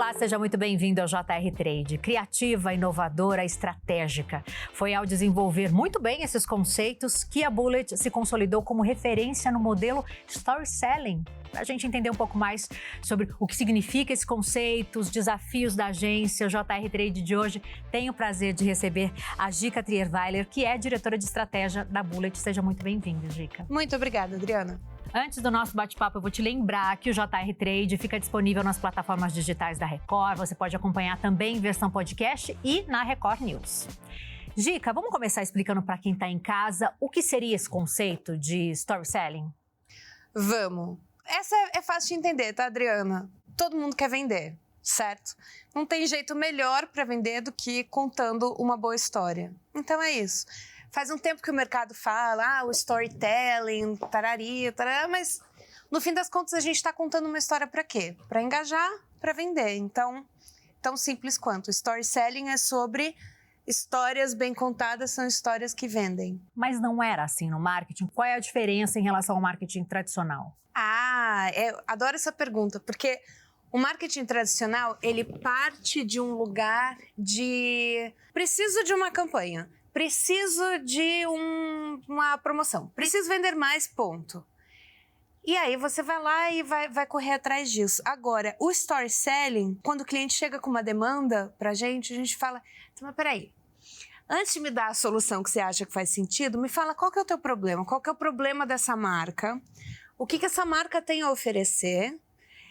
Olá, seja muito bem-vindo ao JR Trade. Criativa, inovadora, estratégica. Foi ao desenvolver muito bem esses conceitos que a Bullet se consolidou como referência no modelo Story Selling. Para a gente entender um pouco mais sobre o que significa esse conceito, os desafios da agência, o JR Trade de hoje tem o prazer de receber a Gica Trierweiler, que é diretora de estratégia da Bullet. Seja muito bem-vinda, Gica. Muito obrigada, Adriana. Antes do nosso bate-papo, eu vou te lembrar que o JR Trade fica disponível nas plataformas digitais da Record. Você pode acompanhar também em versão podcast e na Record News. Gica, vamos começar explicando para quem está em casa o que seria esse conceito de story selling? Vamos. Essa é fácil de entender, tá, Adriana? Todo mundo quer vender, certo? Não tem jeito melhor para vender do que contando uma boa história. Então é isso. Faz um tempo que o mercado fala, o storytelling, tarari, tarará, mas no fim das contas a gente está contando uma história para quê? Para engajar, para vender. Então, tão simples quanto. Story selling é sobre histórias bem contadas, são histórias que vendem. Mas não era assim no marketing? Qual é a diferença em relação ao marketing tradicional? Eu adoro essa pergunta, porque o marketing tradicional, ele parte de um lugar de preciso de uma campanha. Preciso de uma promoção. Preciso vender mais, ponto. E aí você vai lá e vai correr atrás disso. Agora, o story selling, quando o cliente chega com uma demanda pra gente, a gente fala, mas peraí, antes de me dar a solução que você acha que faz sentido, me fala qual que é o teu problema, qual que é o problema dessa marca, o que essa marca tem a oferecer.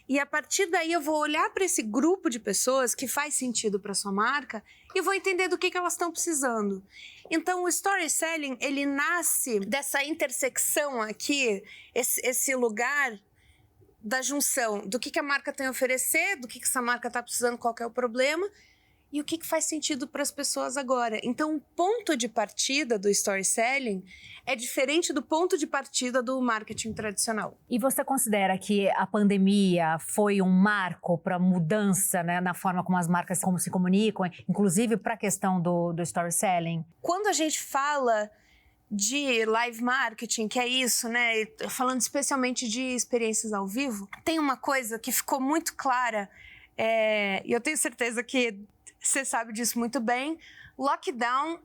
E a partir daí eu vou olhar para esse grupo de pessoas que faz sentido para sua marca e vou entender do que elas estão precisando. Então o story selling, ele nasce dessa intersecção aqui, esse lugar da junção do que a marca tem a oferecer, do que essa marca está precisando, qual que é o problema e o que faz sentido para as pessoas agora. Então o ponto de partida do story selling é diferente do ponto de partida do marketing tradicional. E você considera que a pandemia foi um marco para mudança, né, na forma como as marcas se comunicam, inclusive para a questão do story selling? Quando a gente fala de live marketing, que é isso, né, falando especialmente de experiências ao vivo, tem uma coisa que ficou muito clara, e eu tenho certeza que você sabe disso muito bem. Lockdown,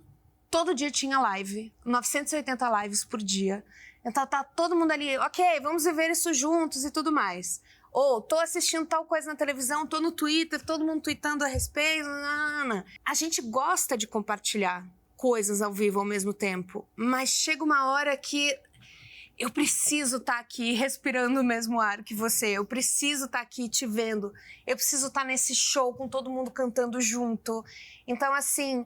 todo dia tinha live, 980 lives por dia. Então tá todo mundo ali, ok, vamos viver isso juntos e tudo mais. Ou tô assistindo tal coisa na televisão, tô no Twitter, todo mundo tweetando a respeito. A gente gosta de compartilhar coisas ao vivo ao mesmo tempo, mas chega uma hora que eu preciso estar aqui respirando o mesmo ar que você, eu preciso estar aqui te vendo, eu preciso estar nesse show com todo mundo cantando junto. Então, assim,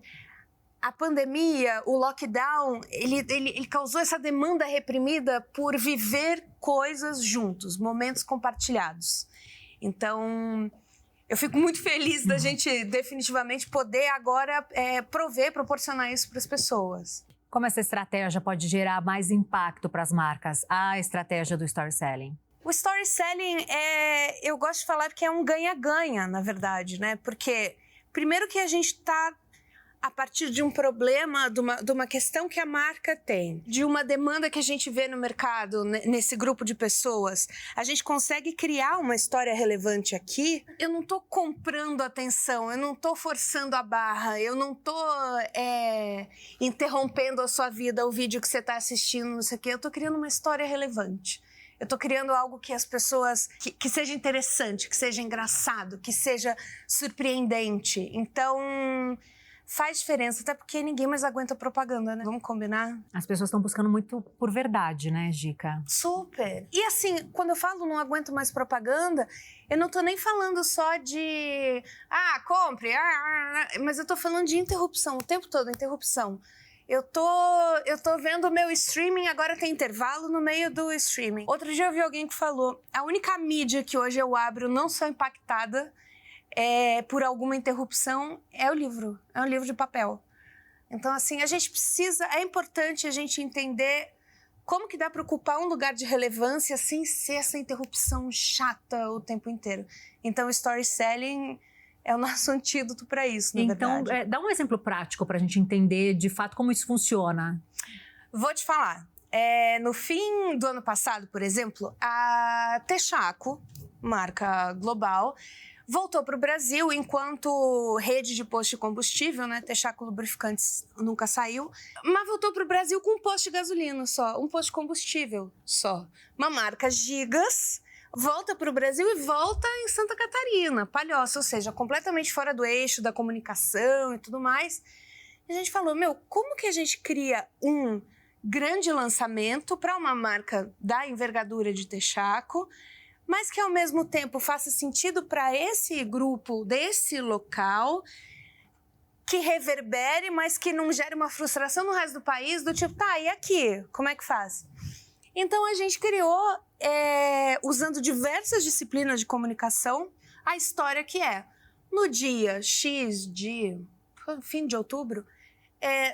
a pandemia, o lockdown, ele causou essa demanda reprimida por viver coisas juntos, momentos compartilhados. Então, eu fico muito feliz da gente definitivamente poder agora proporcionar isso para as pessoas. Como essa estratégia pode gerar mais impacto para as marcas, a estratégia do story selling? O story selling, eu gosto de falar que é um ganha-ganha, na verdade, né? Porque, primeiro que a gente está a partir de um problema, de uma questão que a marca tem, de uma demanda que a gente vê no mercado, nesse grupo de pessoas, a gente consegue criar uma história relevante aqui. Eu não estou comprando atenção, eu não estou forçando a barra, eu não estou interrompendo a sua vida, o vídeo que você está assistindo, não sei o quê. Eu estou criando uma história relevante. Eu estou criando algo que as pessoas, que seja interessante, que seja engraçado, que seja surpreendente. Então, faz diferença, até porque ninguém mais aguenta propaganda, né? Vamos combinar? As pessoas estão buscando muito por verdade, né, Gica? Super! E assim, quando eu falo não aguento mais propaganda, eu não tô nem falando só de compre, mas eu tô falando de interrupção, o tempo todo, interrupção. Eu tô vendo o meu streaming, agora tem intervalo no meio do streaming. Outro dia eu vi alguém que falou, a única mídia que hoje eu abro não sou impactada por alguma interrupção, é um livro de papel. Então, assim, a gente precisa, é importante a gente entender como que dá para ocupar um lugar de relevância sem ser essa interrupção chata o tempo inteiro. Então, o story selling é o nosso antídoto para isso, na verdade. Então, dá um exemplo prático para a gente entender, de fato, como isso funciona. Vou te falar. No fim do ano passado, por exemplo, a Texaco, marca global, Voltou para o Brasil enquanto rede de posto de combustível, né? Texaco Lubrificantes nunca saiu. Mas voltou para o Brasil com um posto de gasolina só, um posto de combustível só. Uma marca gigas, volta para o Brasil e volta em Santa Catarina, Palhoça, ou seja, completamente fora do eixo da comunicação e tudo mais. E a gente falou, como que a gente cria um grande lançamento para uma marca da envergadura de Texaco, mas que ao mesmo tempo faça sentido para esse grupo desse local, que reverbere, mas que não gere uma frustração no resto do país, do tipo, tá, e aqui? Como é que faz? Então a gente criou, usando diversas disciplinas de comunicação, a história que é, no dia X de fim de outubro,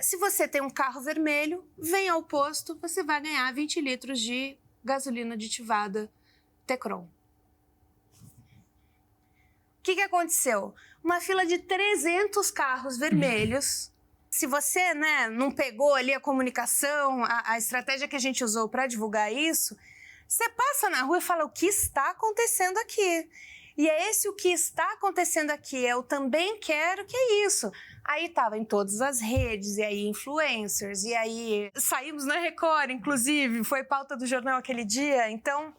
se você tem um carro vermelho, vem ao posto, você vai ganhar 20 litros de gasolina aditivada Tecron. O que aconteceu? Uma fila de 300 carros vermelhos. Se você, não pegou ali a comunicação, a estratégia que a gente usou para divulgar isso, você passa na rua e fala, o que está acontecendo aqui? E é esse o que está acontecendo aqui, eu também quero, que é isso. Aí estava em todas as redes, e aí influencers, e aí saímos na Record, inclusive, foi pauta do jornal aquele dia, então...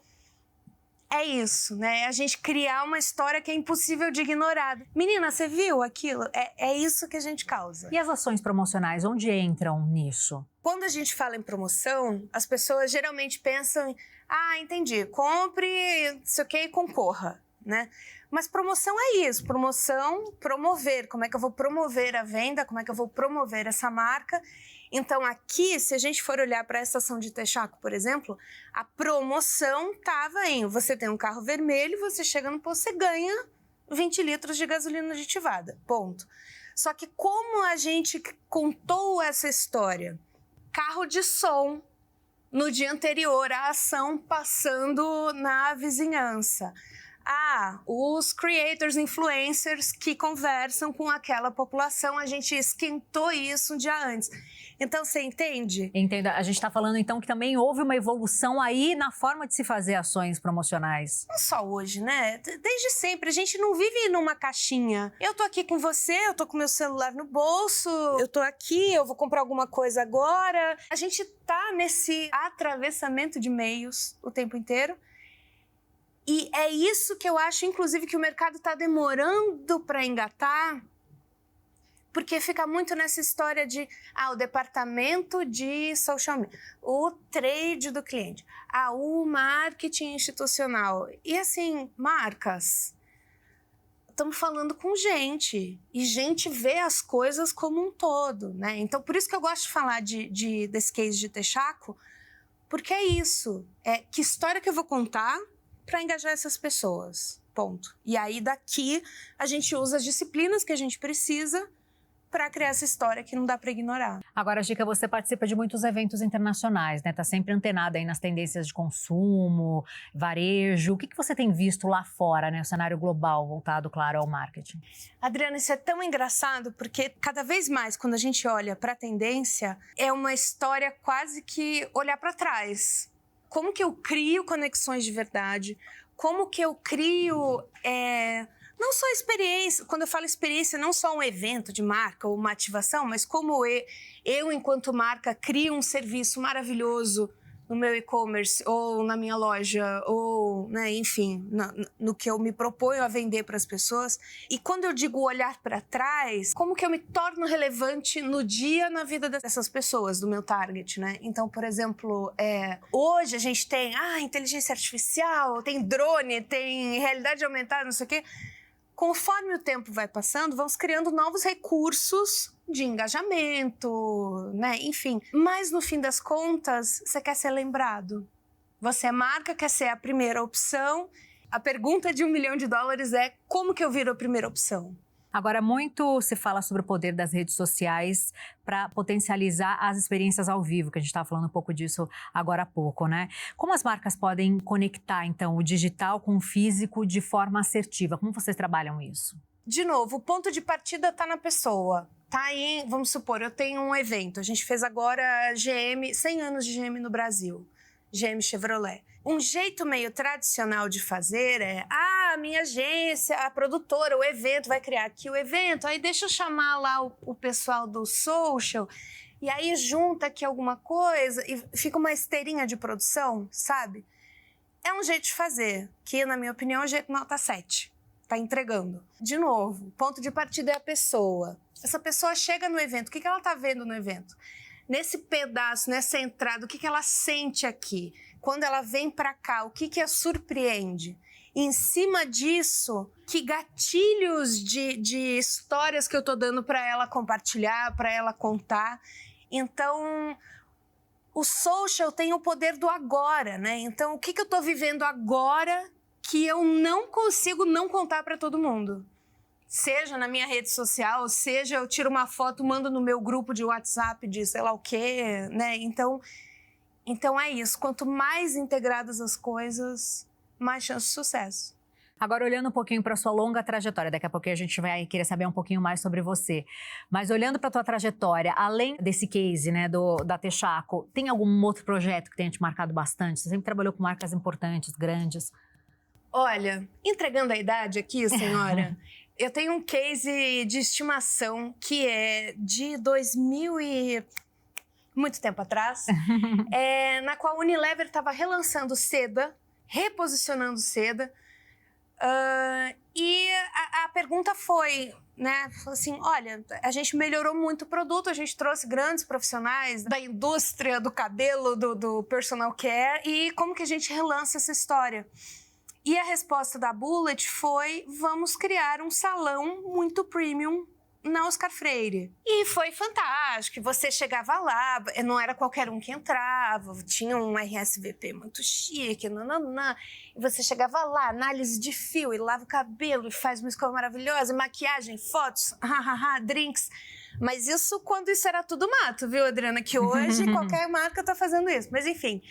É isso, né? A gente criar uma história que é impossível de ignorar. Menina, você viu aquilo? É isso que a gente causa. E as ações promocionais, onde entram nisso? Quando a gente fala em promoção, as pessoas geralmente pensam em, entendi, compre, não sei o que, e concorra, né? Mas promoção é isso, promoção, promover. Como é que eu vou promover a venda? Como é que eu vou promover essa marca? Então, aqui, se a gente for olhar para a estação de Texaco, por exemplo, a promoção estava em você tem um carro vermelho, você chega no posto, você ganha 20 litros de gasolina aditivada, ponto. Só que como a gente contou essa história? Carro de som, no dia anterior à ação, passando na vizinhança. Os creators, influencers que conversam com aquela população, a gente esquentou isso um dia antes. Então, você entende? Entendo. A gente está falando, então, que também houve uma evolução aí na forma de se fazer ações promocionais. Não só hoje, né? Desde sempre. A gente não vive numa caixinha. Eu tô aqui com você, eu tô com meu celular no bolso, eu tô aqui, eu vou comprar alguma coisa agora. A gente tá nesse atravessamento de meios o tempo inteiro. E é isso que eu acho, inclusive, que o mercado está demorando para engatar, porque fica muito nessa história de o departamento de social media, o trade do cliente, o marketing institucional. E assim, marcas, estamos falando com gente, e gente vê as coisas como um todo, né? Então, por isso que eu gosto de falar desse case de Texaco, porque é isso, que história que eu vou contar para engajar essas pessoas, ponto. E aí daqui a gente usa as disciplinas que a gente precisa para criar essa história que não dá para ignorar. Agora, Gica, você participa de muitos eventos internacionais, né? Tá sempre antenada aí nas tendências de consumo, varejo. O que você tem visto lá fora, né? O cenário global voltado, claro, ao marketing. Adriana, isso é tão engraçado porque cada vez mais, quando a gente olha para a tendência, é uma história quase que olhar para trás. Como que eu crio conexões de verdade? Como que eu crio... não só experiência, quando eu falo experiência, não só um evento de marca ou uma ativação, mas como eu enquanto marca, crio um serviço maravilhoso no meu e-commerce ou na minha loja ou, enfim, no que eu me proponho a vender para as pessoas. E quando eu digo olhar para trás, como que eu me torno relevante no dia, na vida dessas pessoas, do meu target, né? Então, por exemplo, hoje a gente tem inteligência artificial, tem drone, tem realidade aumentada, não sei o quê. Conforme o tempo vai passando, vamos criando novos recursos de engajamento, né? Enfim. Mas, no fim das contas, você quer ser lembrado. Você é marca, quer ser a primeira opção. A pergunta de $1 milhão é como que eu viro a primeira opção? Agora, muito se fala sobre o poder das redes sociais para potencializar as experiências ao vivo, que a gente estava falando um pouco disso agora há pouco, né? Como as marcas podem conectar, então, o digital com o físico de forma assertiva? Como vocês trabalham isso? De novo, o ponto de partida está na pessoa. Vamos supor, eu tenho um evento. A gente fez agora 100 anos de GM no Brasil. GM Chevrolet. Um jeito meio tradicional de fazer a minha agência, a produtora, o evento, vai criar aqui o evento, aí deixa eu chamar lá o pessoal do social, e aí junta aqui alguma coisa e fica uma esteirinha de produção, sabe? É um jeito de fazer, que na minha opinião é o jeito nota 7. Tá entregando. De novo, ponto de partida é a pessoa. Essa pessoa chega no evento, o que ela tá vendo no evento? Nesse pedaço, nessa entrada, o que ela sente aqui? Quando ela vem para cá, o que a surpreende? E em cima disso, que gatilhos de histórias que eu tô dando para ela compartilhar, para ela contar. Então, o social tem o poder do agora, né? Então, o que eu tô vivendo agora que eu não consigo não contar para todo mundo? Seja na minha rede social, seja eu tiro uma foto, mando no meu grupo de WhatsApp de sei lá o quê, né? Então é isso. Quanto mais integradas as coisas, mais chance de sucesso. Agora, olhando um pouquinho para sua longa trajetória, daqui a pouquinho a gente vai querer saber um pouquinho mais sobre você. Mas olhando para tua trajetória, além desse case, né, da Texaco, tem algum outro projeto que tenha te marcado bastante? Você sempre trabalhou com marcas importantes, grandes. Olha, entregando a idade aqui, senhora, eu tenho um case de estimação que é de 2000 e... muito tempo atrás, na qual a Unilever estava relançando Seda, reposicionando Seda, e a pergunta foi, né, assim, olha, a gente melhorou muito o produto, a gente trouxe grandes profissionais da indústria do cabelo, do personal care, e como que a gente relança essa história? E a resposta da Bullet foi, vamos criar um salão muito premium na Oscar Freire. E foi fantástico, você chegava lá, não era qualquer um que entrava, tinha um RSVP muito chique, nananã, e você chegava lá, análise de fio, e lava o cabelo, e faz uma escova maravilhosa, maquiagem, fotos, drinks. Mas isso quando isso era tudo mato, viu, Adriana? Que hoje qualquer marca tá fazendo isso. Mas enfim,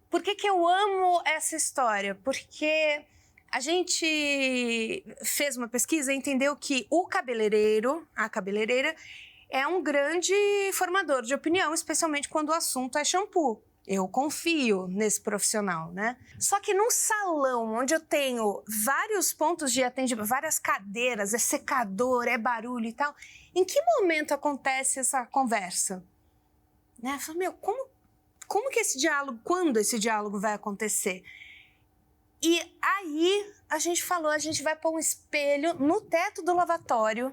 por que eu amo essa história? Porque a gente fez uma pesquisa e entendeu que o cabeleireiro, a cabeleireira, é um grande formador de opinião, especialmente quando o assunto é shampoo. Eu confio nesse profissional, né? Só que num salão onde eu tenho vários pontos de atendimento, várias cadeiras, é secador, é barulho e tal, em que momento acontece essa conversa? Né? Eu falo, meu, como que esse diálogo, quando esse diálogo vai acontecer? E aí a gente falou, a gente vai pôr um espelho no teto do lavatório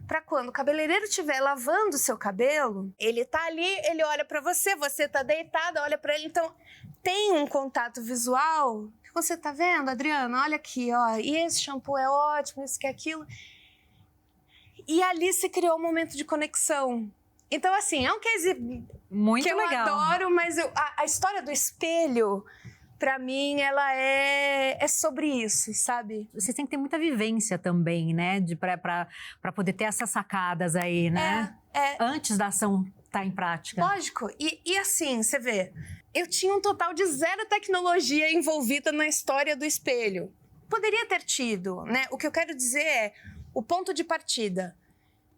para quando o cabeleireiro estiver lavando o seu cabelo, ele tá ali, ele olha para você, você tá deitada, olha para ele, então tem um contato visual. Você tá vendo, Adriana? Olha aqui, ó, e esse shampoo é ótimo, isso que é aquilo. E ali se criou um momento de conexão. Então, assim, é um case muito que legal. Eu adoro, mas a história do espelho, pra mim, ela é sobre isso, sabe? Vocês têm que ter muita vivência também, né? Pra poder ter essas sacadas aí, né? Antes da ação estar em prática. Lógico. E assim, você vê, eu tinha um total de 0 tecnologia envolvida na história do espelho. Poderia ter tido, né? O que eu quero dizer é o ponto de partida.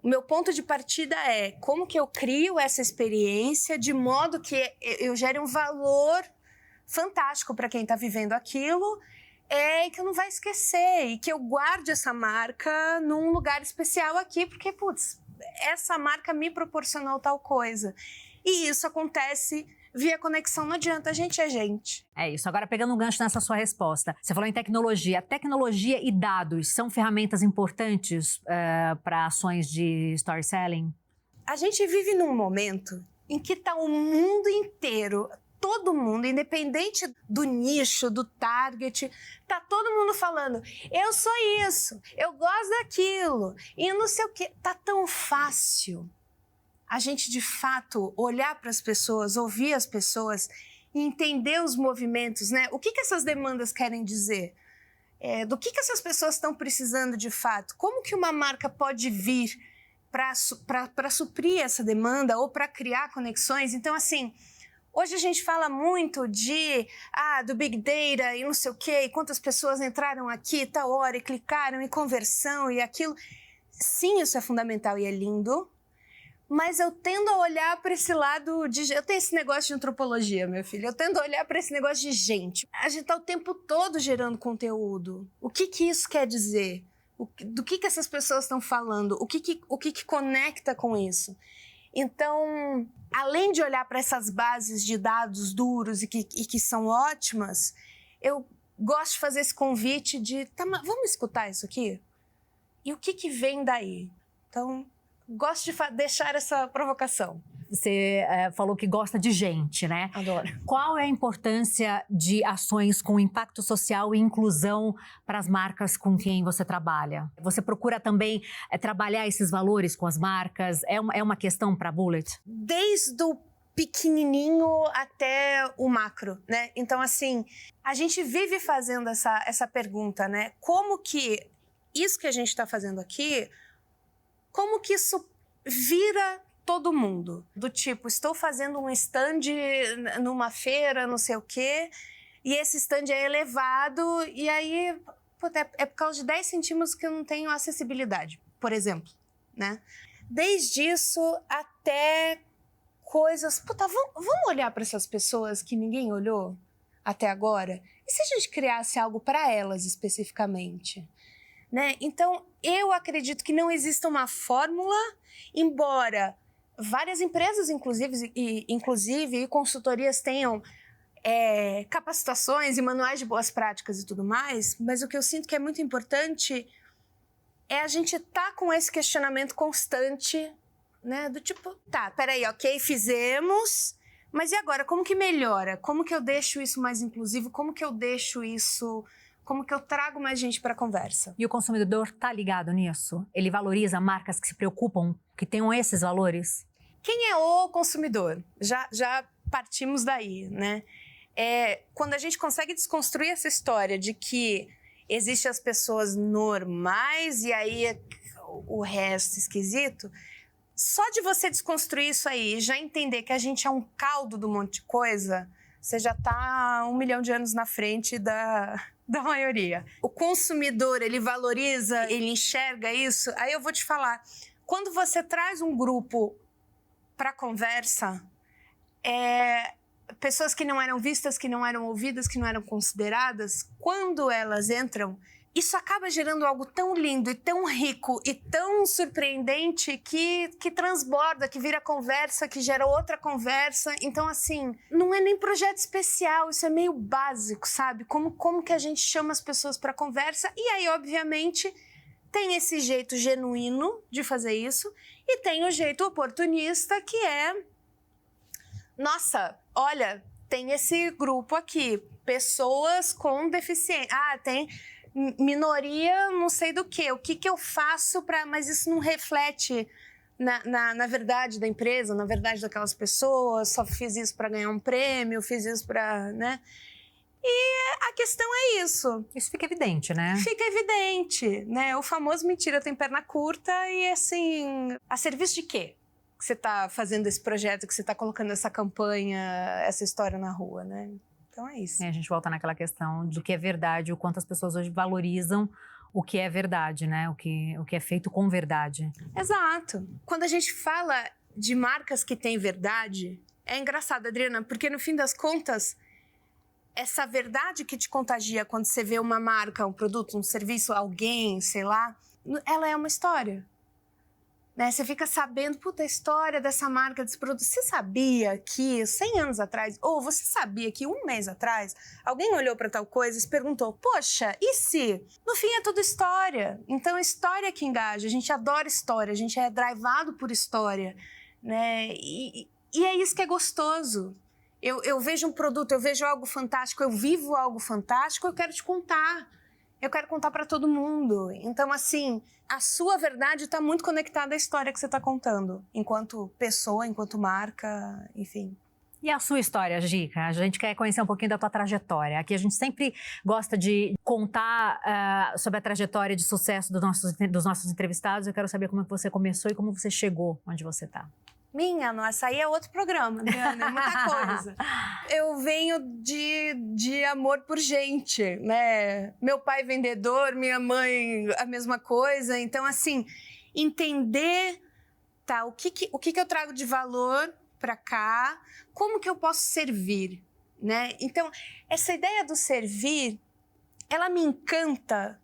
O meu ponto de partida é como que eu crio essa experiência de modo que eu gere um valor fantástico para quem está vivendo aquilo, que eu não vai esquecer e que eu guarde essa marca num lugar especial aqui, porque, putz, essa marca me proporcionou tal coisa. E isso acontece via conexão, não adianta, a gente é gente. É isso. Agora, pegando um gancho nessa sua resposta, você falou em tecnologia. Tecnologia e dados são ferramentas importantes para ações de storytelling? A gente vive num momento em que está o mundo inteiro, todo mundo, independente do nicho, do target, tá todo mundo falando, eu sou isso, eu gosto daquilo, e não sei o quê. Tá tão fácil a gente, de fato, olhar para as pessoas, ouvir as pessoas e entender os movimentos, né? O que essas demandas querem dizer? Do que essas pessoas estão precisando de fato? Como que uma marca pode vir para suprir essa demanda ou para criar conexões? Então, assim, hoje a gente fala muito do Big Data e não sei o quê, e quantas pessoas entraram aqui, tal hora, e clicaram, e conversão, e aquilo. Sim, isso é fundamental e é lindo, Mas eu tendo a olhar para esse lado de... Eu tenho esse negócio de antropologia, meu filho. Eu tendo a olhar para esse negócio de gente. A gente tá o tempo todo gerando conteúdo. O que isso quer dizer? Do que essas pessoas estão falando? O que conecta com isso? Então, além de olhar para essas bases de dados duros e que são ótimas, eu gosto de fazer esse convite de... Tá, mas vamos escutar isso aqui? E o que vem daí? Então... Gosto de deixar essa provocação. Você falou que gosta de gente, né? Adoro. Qual é a importância de ações com impacto social e inclusão para as marcas com quem você trabalha? Você procura também trabalhar esses valores com as marcas? É uma questão para a Bullet? Desde o pequenininho até o macro, né? Então, assim, a gente vive fazendo essa pergunta, né? Como que isso que a gente está fazendo aqui... Como que isso vira todo mundo? Do tipo, estou fazendo um stand numa feira, não sei o quê, e esse stand é elevado, e aí é por causa de 10 centímetros que eu não tenho acessibilidade, por exemplo, né? Desde isso até coisas... Vamos olhar para essas pessoas que ninguém olhou até agora? E se a gente criasse algo para elas especificamente? Né? Então, eu acredito que não exista uma fórmula, embora várias empresas, inclusive e consultorias tenham capacitações e manuais de boas práticas e tudo mais, mas o que eu sinto que é muito importante é a gente estar com esse questionamento constante, né? Do tipo, tá, peraí, ok, fizemos, mas e agora? Como que melhora? Como que eu deixo isso mais inclusivo? Como que eu deixo isso... Como que eu trago mais gente para a conversa? E o consumidor está ligado nisso? Ele valoriza marcas que se preocupam, que tenham esses valores? Quem é o consumidor? Já partimos daí, né? Quando a gente consegue desconstruir essa história de que existem as pessoas normais e aí o resto esquisito, só de você desconstruir isso aí e já entender que a gente é um caldo de um monte de coisa, você já está 1 milhão de anos na frente da maioria. O consumidor, ele valoriza, ele enxerga isso. Aí eu vou te falar, quando você traz um grupo para conversa, pessoas que não eram vistas, que não eram ouvidas, que não eram consideradas, quando elas entram, isso acaba gerando algo tão lindo e tão rico e tão surpreendente que transborda, que vira conversa, que gera outra conversa. Então, assim, não é nem projeto especial, isso é meio básico, sabe? Como que a gente chama as pessoas para conversa? E aí, obviamente, tem esse jeito genuíno de fazer isso e tem o jeito oportunista, que é... Nossa, olha, tem esse grupo aqui, pessoas com deficiência. Tem... minoria não sei do quê, o que eu faço para... Mas isso não reflete na verdade da empresa, na verdade daquelas pessoas, só fiz isso para ganhar um prêmio, fiz isso para... né? E a questão é isso. Isso fica evidente, né? Fica evidente, né? O famoso mentira tem perna curta e assim... A serviço de quê? Que você está fazendo esse projeto, que você está colocando essa campanha, essa história na rua, né? Então é isso. A gente volta naquela questão do que é verdade, o quanto as pessoas hoje valorizam o que é verdade, né? O que é feito com verdade. Exato. Quando a gente fala de marcas que têm verdade, é engraçado, Adriana, porque no fim das contas, essa verdade que te contagia quando você vê uma marca, um produto, um serviço, alguém, sei lá, ela é uma história. Né? Você fica sabendo, a história dessa marca, desse produto. Você sabia que 100 anos atrás, ou você sabia que 1 mês atrás, alguém olhou para tal coisa e se perguntou, poxa, e se? No fim é tudo história. Então, história que engaja. A gente adora história, a gente é drivado por história. Né? E é isso que é gostoso. Eu vejo um produto, eu vejo algo fantástico, eu vivo algo fantástico, eu quero te contar. Eu quero contar para todo mundo. Então, assim, a sua verdade está muito conectada à história que você está contando. Enquanto pessoa, enquanto marca, enfim. E a sua história, Gica? A gente quer conhecer um pouquinho da tua trajetória. Aqui a gente sempre gosta de contar sobre a trajetória de sucesso dos nossos entrevistados. Eu quero saber como é que você começou e como você chegou onde você está. Nossa, aí é outro programa, Adriana, é muita coisa. Eu venho de amor por gente, né? Meu pai vendedor, minha mãe a mesma coisa. Então, assim, entender tá, o que eu trago de valor para cá? Como que eu posso servir, né? Então, essa ideia do servir, ela me encanta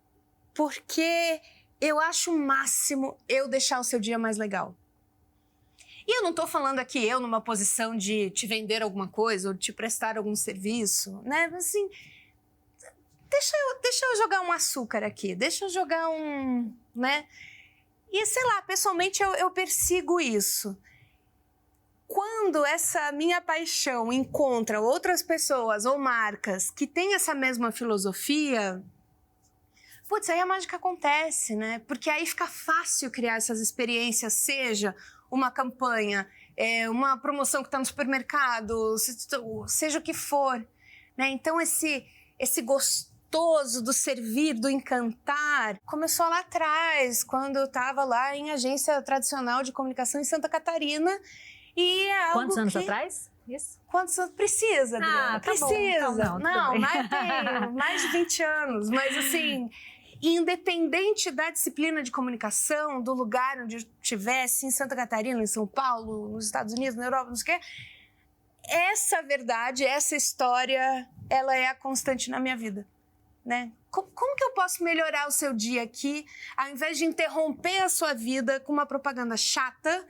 porque eu acho o máximo eu deixar o seu dia mais legal. E eu não tô falando aqui eu numa posição de te vender alguma coisa ou de te prestar algum serviço, né? Mas assim, deixa eu jogar um açúcar aqui, deixa eu jogar né? E sei lá, pessoalmente eu persigo isso. Quando essa minha paixão encontra outras pessoas ou marcas que têm essa mesma filosofia, putz, aí a mágica acontece, né? Porque aí fica fácil criar essas experiências, seja uma campanha, uma promoção que está no supermercado, seja o que for, né? Então esse gostoso do servir, do encantar, começou lá atrás, quando eu estava lá em agência tradicional de comunicação em Santa Catarina. E é algo Quantos anos atrás? Isso? Quantos anos? Precisa, Adriana, tá precisa. Bom, então não, mas tem mais de 20 anos. Mas assim, independente da disciplina de comunicação, do lugar onde eu estivesse, em Santa Catarina, em São Paulo, nos Estados Unidos, na Europa, não sei o quê, essa verdade, essa história, ela é a constante na minha vida, né? Como que eu posso melhorar o seu dia aqui, ao invés de interromper a sua vida com uma propaganda chata?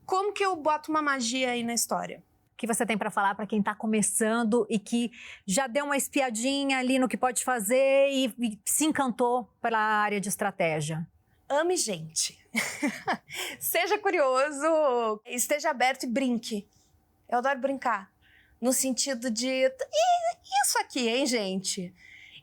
Como que eu boto uma magia aí na história? O que você tem para falar para quem está começando e que já deu uma espiadinha ali no que pode fazer e se encantou pela área de estratégia? Ame gente. Seja curioso, esteja aberto e brinque. Eu adoro brincar. No sentido de, isso aqui, hein, gente?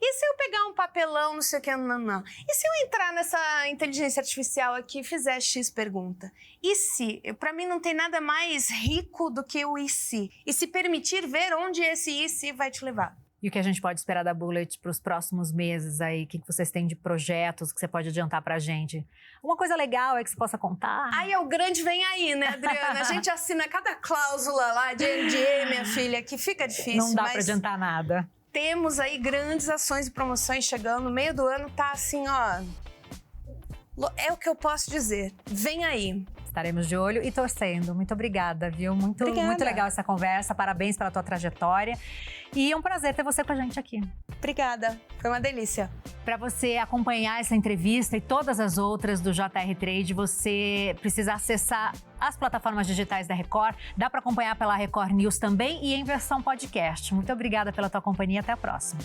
E se eu pegar um papelão, não sei o que, não. E se eu entrar nessa inteligência artificial aqui e fizer X pergunta? E se? Pra mim não tem nada mais rico do que o e se. E se permitir ver onde esse e se vai te levar. E o que a gente pode esperar da Bullet para os próximos meses aí? O que vocês têm de projetos que você pode adiantar pra gente? Uma coisa legal é que você possa contar? Aí o grande vem aí, né, Adriana? A gente assina cada cláusula lá de NDA, minha filha, que fica difícil. Não dá pra adiantar nada. Temos aí grandes ações e promoções chegando. No meio do ano tá assim, ó... É o que eu posso dizer. Vem aí. Estaremos de olho e torcendo. Muito obrigada, viu? Muito legal essa conversa. Parabéns pela tua trajetória. E é um prazer ter você com a gente aqui. Obrigada. Foi uma delícia. Para você acompanhar essa entrevista e todas as outras do JR Trade, você precisa acessar as plataformas digitais da Record. Dá para acompanhar pela Record News também e em versão podcast. Muito obrigada pela tua companhia. Até a próxima.